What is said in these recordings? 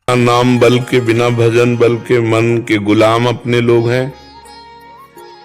नाम बल के बिना भजन बल के मन के गुलाम अपने लोग हैं।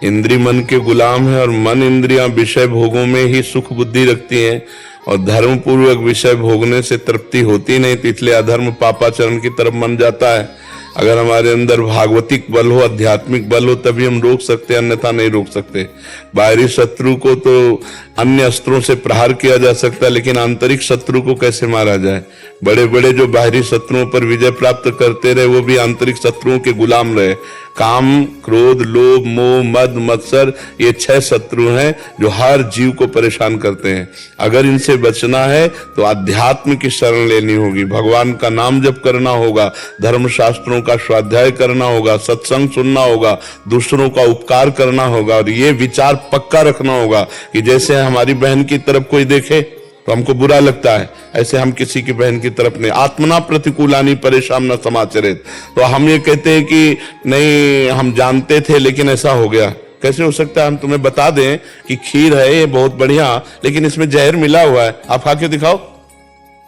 इंद्री मन के गुलाम है और मन इंद्रियां विषय भोगों में ही सुख बुद्धि रखती हैं और धर्म पूर्वक विषय भोगने से तृप्ति होती नहीं, तो इसलिए अधर्म पापाचरण की तरफ मन जाता है। अगर हमारे अंदर भागवतिक बल हो, आध्यात्मिक बल हो, तभी हम रोक सकते हैं, अन्यथा नहीं रोक सकते। बाहरी शत्रु को तो अन्य अस्त्रों से प्रहार किया जा सकता है, लेकिन आंतरिक शत्रु को कैसे मारा जाए। बड़े बड़े जो बाहरी शत्रुओं पर विजय प्राप्त करते रहे, वो भी आंतरिक शत्रुओं के गुलाम रहे। काम, क्रोध, लोभ, मोह, मद, मत्सर, ये 6 शत्रु हैं जो हर जीव को परेशान करते हैं। अगर इनसे बचना है तो अध्यात्म की शरण लेनी होगी, भगवान का नाम जप करना होगा, धर्मशास्त्रों का स्वाध्याय करना होगा, सत्संग सुनना होगा, दूसरों का उपकार करना होगा और ये विचार पक्का रखना होगा कि जैसे हमारी बहन की तरफ कोई देखे तो हमको बुरा लगता है, ऐसे हम किसी की बहन की तरफ नहीं। आत्मना प्रतिकूलानि परेशान न समाचरित। तो हम ये कहते हैं कि नहीं, हम जानते थे लेकिन ऐसा हो गया। कैसे हो सकता है? हम तुम्हें बता दें कि खीर है ये बहुत बढ़िया, लेकिन इसमें जहर मिला हुआ है, आप खा के दिखाओ।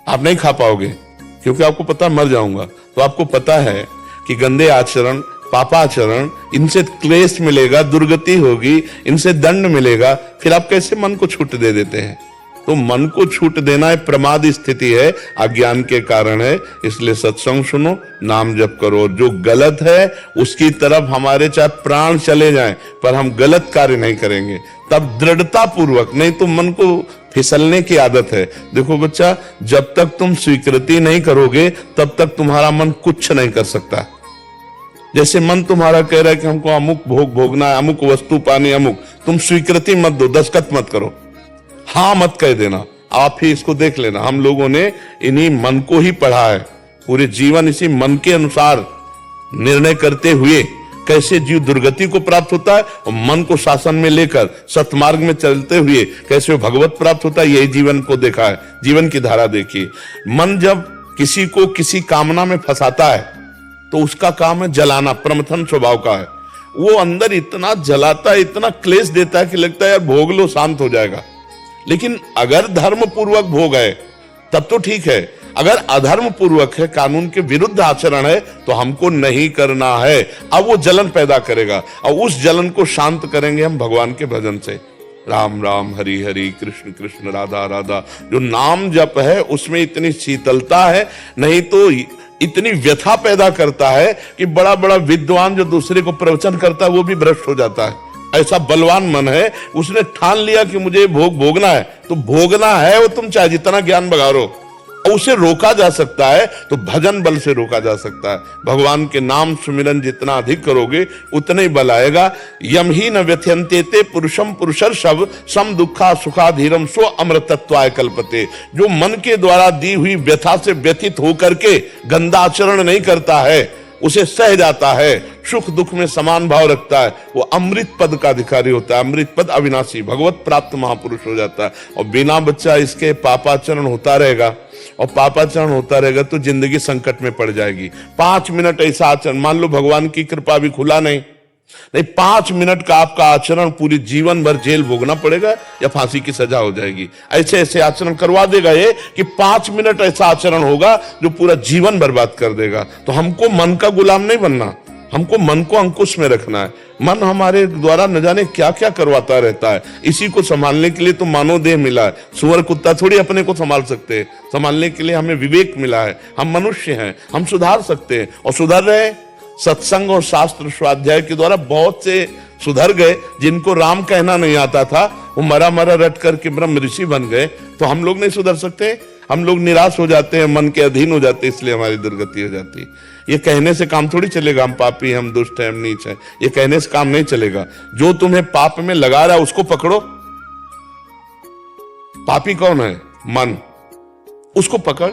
आप नहीं खा पाओगे क्योंकि आपको पता मर जाऊंगा। तो आपको पता है कि गंदे आचरण, पापाचरण, इनसे क्लेश मिलेगा, दुर्गति होगी, इनसे दंड मिलेगा, फिर आप कैसे मन को छूट दे देते हैं? तो मन को छूट देना है प्रमाद स्थिति है, अज्ञान के कारण है। इसलिए सत्संग सुनो, नाम जप करो। जो गलत है उसकी तरफ हमारे चाहे प्राण चले जाएं, पर हम गलत कार्य नहीं करेंगे, तब दृढ़ता पूर्वक। नहीं तो मन को फिसलने की आदत है। देखो बच्चा, जब तक तुम स्वीकृति नहीं करोगे तब तक तुम्हारा मन कुछ नहीं कर सकता। जैसे मन तुम्हारा कह रहा है कि हमको अमुक भोग भोगना है, अमुक वस्तु पानी, अमुक, तुम स्वीकृति मत दो, दस्तखत मत करो, हाँ मत कह देना। आप ही इसको देख लेना, हम लोगों ने इन्हीं मन को ही पढ़ा है। पूरे जीवन इसी मन के अनुसार निर्णय करते हुए कैसे जीव दुर्गति को प्राप्त होता है और मन को शासन में लेकर सतमार्ग में चलते हुए कैसे वो भगवत प्राप्त होता है, यही जीवन को देखा है। जीवन की धारा देखिए। मन जब किसी को किसी कामना में फंसाता है तो उसका काम है जलाना, प्रमथन स्वभाव का है। वो अंदर इतना जलाता है, इतना क्लेश देता है कि लगता है यार भोग लो, शांत हो जाएगा। लेकिन अगर धर्म पूर्वक भोग है तब तो ठीक है, अगर अधर्म पूर्वक है, कानून के विरुद्ध आचरण है, तो हमको नहीं करना है। अब वो जलन पैदा करेगा और उस जलन को शांत करेंगे हम भगवान के भजन से। राम राम हरि हरि, कृष्ण कृष्ण राधा राधा। जो नाम जप है उसमें इतनी शीतलता है, नहीं तो इतनी व्यथा पैदा करता है कि बड़ा बड़ा विद्वान जो दूसरे को प्रवचन करता है वो भी भ्रष्ट हो जाता है। ऐसा बलवान मन है, उसने ठान लिया कि मुझे भोग भोगना है, तो भोगना है वो, तुम चाहे जितना ज्ञान बघारो। उसे रोका जा सकता है तो भजन बल से रोका जा सकता है। भगवान के नाम सुमिरन जितना अधिक करोगे उतना ही बल आएगा। यम ही न व्यथयन्ते ते पुरुषम पुरुषर शव सम दुखा सुखाधीरम स्व अमृतत्वाय कल्पते। जो मन के द्वारा दी हुई व्यथा से व्यथित होकर के गंदा आचरण नहीं करता है, उसे सह जाता है, सुख दुख में समान भाव रखता है, वो अमृत पद का अधिकारी होता है। अमृत पद अविनाशी, भगवत प्राप्त महापुरुष हो जाता है। और बिना बच्चा इसके पापाचरण होता रहेगा, और पापाचरण होता रहेगा तो जिंदगी संकट में पड़ जाएगी। 5 मिनट ऐसा आचरण, मान लो भगवान की कृपा भी खुला नहीं, 5 मिनट का आपका आचरण पूरी जीवन भर जेल भोगना पड़ेगा या फांसी की सजा हो जाएगी। ऐसे ऐसे आचरण करवा देगा ये कि 5 मिनट ऐसा आचरण होगा जो पूरा जीवन बर्बाद कर देगा। तो हमको मन का गुलाम नहीं बनना, हमको मन को अंकुश में रखना है। मन हमारे द्वारा न जाने क्या क्या करवाता रहता है। इसी को संभालने के लिए तो मानव देह मिला है। सुअर कुत्ता थोड़ी अपने को संभाल सकते हैं। संभालने के लिए हमें विवेक मिला है। हम मनुष्य हैं, हम सुधार सकते हैं और सुधर रहे। सत्संग और शास्त्र स्वाध्याय के द्वारा बहुत से सुधर गए। जिनको राम कहना नहीं आता था वो मरा मरा रट करके ब्रह्म ऋषि बन गए। तो हम लोग नहीं सुधर सकते? हम लोग निराश हो जाते हैं, मन के अधीन हो जाते हैं, इसलिए हमारी दुर्गति हो जाती है। ये कहने से काम थोड़ी चलेगा हम पापी, हम दुष्ट हैं, हम नीच हैं। ये कहने से काम नहीं चलेगा। जो तुम्हें पाप में लगा रहा है उसको पकड़ो। पापी कौन है? मन। उसको पकड़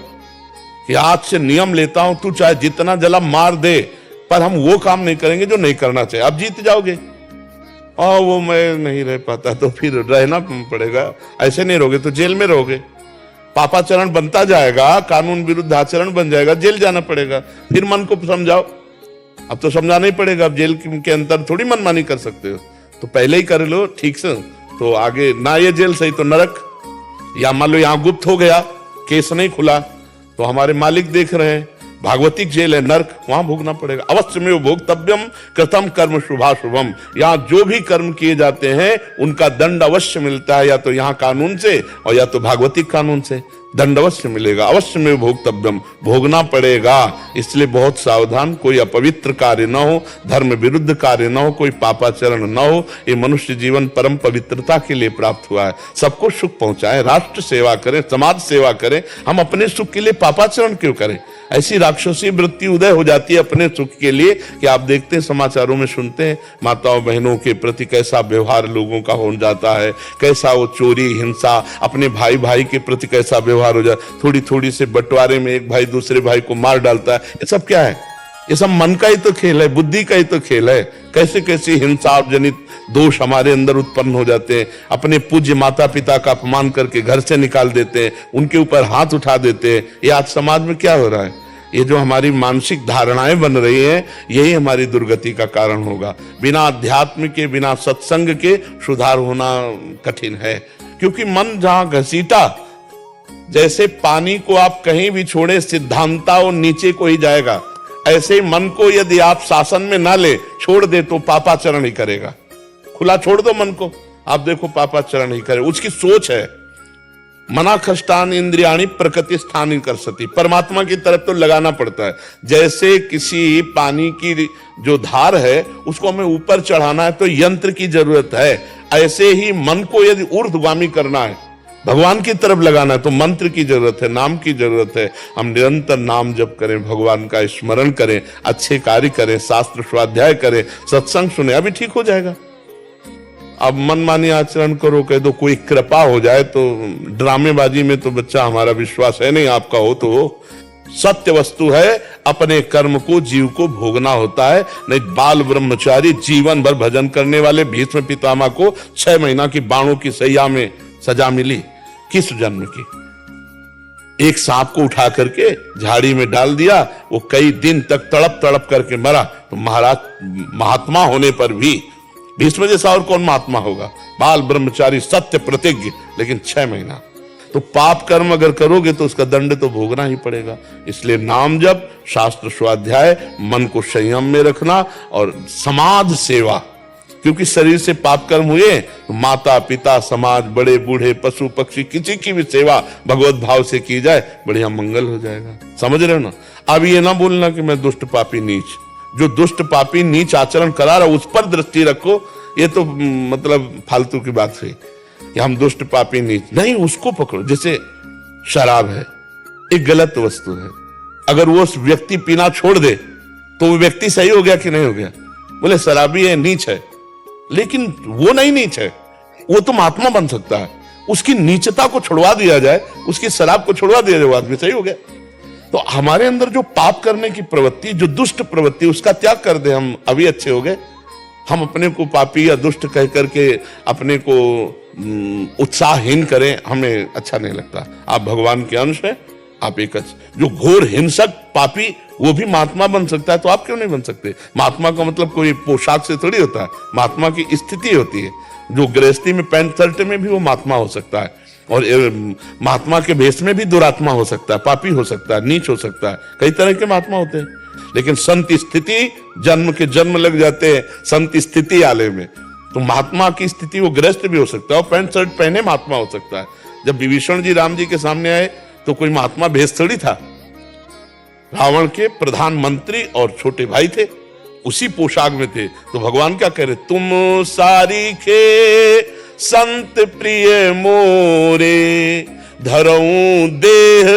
कि आज से नियम लेता हूं, तू चाहे जितना जला मार दे, पर हम वो काम नहीं करेंगे जो नहीं करना चाहिए। अब जीत जाओगे। और वो मैं नहीं रह पाता तो फिर रहना पड़ेगा। ऐसे नहीं रहोगे तो जेल में रहोगे। पापाचरण बनता जाएगा, कानून विरुद्ध आचरण बन जाएगा, जेल जाना पड़ेगा। फिर मन को समझाओ। अब तो समझाना ही पड़ेगा। अब जेल के अंदर थोड़ी मनमानी कर सकते हो, तो पहले ही कर लो ठीक से। तो आगे ना ये जेल सही तो नरक। या मान लो यहां गुप्त हो गया, केस नहीं खुला, तो हमारे मालिक देख रहे हैं, भागवतिक जेल है, नरक, वहां भोगना पड़ेगा। अवश्य में वो भोक्तव्यम कृतम कर्म शुभाशुभम, यहाँ जो भी कर्म किए जाते हैं उनका दंड अवश्य मिलता है, या तो यहाँ कानून से और या तो भागवतिक कानून से दंड अवश्य मिलेगा। अवश्य में भोक्तव्यम, भोगना पड़ेगा। इसलिए बहुत सावधान, कोई अपवित्र कार्य न हो, धर्म विरुद्ध कार्य न हो, कोई पापाचरण न हो। ये मनुष्य जीवन परम पवित्रता के लिए प्राप्त हुआ है। सबको सुख पहुंचाए, राष्ट्र सेवा करें, समाज सेवा करें। हम अपने सुख के लिए पापाचरण क्यों करें? ऐसी राक्षसी वृत्ति उदय हो जाती है अपने सुख के लिए कि आप देखते हैं, समाचारों में सुनते हैं, माताओं बहनों के प्रति कैसा व्यवहार लोगों का हो जाता है, कैसा वो चोरी हिंसा, अपने भाई भाई के प्रति कैसा व्यवहार हो जाए, थोड़ी थोड़ी से बंटवारे में एक भाई दूसरे भाई को मार डालता है। ये सब क्या है? ये सब मन का ही तो खेल है, बुद्धि का ही तो खेल है। कैसे कैसे हिंसा जनित दोष हमारे अंदर उत्पन्न हो जाते हैं। अपने पूज्य माता पिता का अपमान करके घर से निकाल देते हैं, उनके ऊपर हाथ उठा देते हैं। ये आज समाज में क्या हो रहा है? ये जो हमारी मानसिक धारणाएं बन रही हैं, यही हमारी दुर्गति का कारण होगा। बिना अध्यात्म के, बिना सत्संग के सुधार होना कठिन है। क्योंकि मन जहां घसीटा, जैसे पानी को आप कहीं भी छोड़े सिद्धांता वो नीचे को ही जाएगा, ऐसे ही मन को यदि आप शासन में ना ले, छोड़ दे तो पापाचरण ही करेगा। खुला छोड़ दो मन को, आप देखो पापाचरण ही करे। उसकी सोच है मना खष्टान इंद्रियाणी प्रकृति स्थानी कर सती, परमात्मा की तरफ तो लगाना पड़ता है। जैसे किसी पानी की जो धार है उसको हमें ऊपर चढ़ाना है तो यंत्र की जरूरत है, ऐसे ही मन को यदि ऊर्ध्वगामी करना है, भगवान की तरफ लगाना है, तो मंत्र की जरूरत है, नाम की जरूरत है। हम निरंतर नाम जप करें, भगवान का स्मरण करें, अच्छे कार्य करें, शास्त्र स्वाध्याय करें, सत्संग सुने, अभी ठीक हो जाएगा। अब मनमानी आचरण करो, कह दो कोई कृपा हो जाए, तो ड्रामेबाजी में तो बच्चा हमारा विश्वास है नहीं, आपका हो तो हो। सत्य वस्तु है, अपने कर्म को जीव को भोगना होता है। नहीं बाल ब्रह्मचारी जीवन भर भजन करने वाले भीष्म पितामह को 6 महीना की बाणों की सैया में सजा मिली। किस जन्म की? एक सांप को उठा करके झाड़ी में डाल दिया, वो कई दिन तक तड़प तड़प करके मरा। तो महाराज महात्मा होने पर भी भीष्म जैसा और कौन महात्मा होगा? बाल ब्रह्मचारी सत्य प्रतिज्ञ, लेकिन 6 महीना। तो पाप कर्म अगर करोगे तो उसका दंड तो भोगना ही पड़ेगा। इसलिए नाम जप, शास्त्र स्वाध्याय, मन को संयम में रखना और समाज सेवा। क्योंकि शरीर से पाप कर्म हुए तो माता पिता समाज बड़े बूढ़े पशु पक्षी किसी की भी सेवा भगवत भाव से की जाए, बढ़िया मंगल हो जाएगा। समझ रहे हो ना? अब ये ना बोलना कि मैं दुष्ट पापी नीच, जो दुष्ट पापी नीच आचरण करा रहा उस पर दृष्टि रखो। ये तो मतलब फालतू की बात हुई कि हम दुष्ट पापी नीच नहीं, उसको पकड़ो। जैसे शराब है, एक गलत वस्तु है, अगर वो व्यक्ति पीना छोड़ दे तो वो व्यक्ति सही हो गया कि नहीं हो गया? बोले शराबी है, नीच है, लेकिन वो नहीं नीच है, वो तो महात्मा बन सकता है। उसकी नीचता को छुड़वा दिया जाए, उसकी शराब को छुड़वा दिया जाए, वो आदमी सही हो गया। तो हमारे अंदर जो पाप करने की प्रवृत्ति, जो दुष्ट प्रवृत्ति, उसका त्याग कर दे, हम अभी अच्छे हो गए। हम अपने को पापी या दुष्ट कह करके अपने को उत्साहहीन करें, हमें अच्छा नहीं लगता। आप भगवान के अंश हैं, आप एक जो घोर हिंसक पापी वो भी महात्मा बन सकता है, तो आप क्यों नहीं बन सकते? महात्मा का मतलब कोई पोशाक से थोड़ी होता है, महात्मा की स्थिति होती है। जो गृहस्थी में पैंट शर्ट में भी वो महात्मा हो सकता है, और महात्मा के भेष में भी दुरात्मा हो सकता है, पापी हो सकता है, नीच हो सकता है। कई तरह के महात्मा होते हैं। लेकिन संत स्थिति, जन्म के जन्म लग जाते हैं संत स्थिति आले में, तो महात्मा की स्थिति वो गृहस्थ भी हो सकता है और पैंट शर्ट पहने महात्मा हो सकता है। जब विभीषण जी राम जी के सामने आए तो कोई महात्मा भेष थोड़ी था, रावण के प्रधानमंत्री और छोटे भाई थे, उसी पोशाक में थे। तो भगवान क्या कह रहे? तुम सारी खे संत प्रिय मोरे, धरऊं देह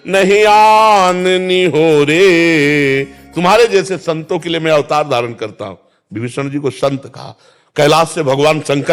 नहीं आन निहोरे। तुम्हारे जैसे संतों के लिए मैं अवतार धारण करता हूं। विभीषण जी को संत कहा। कैलाश से भगवान शंकर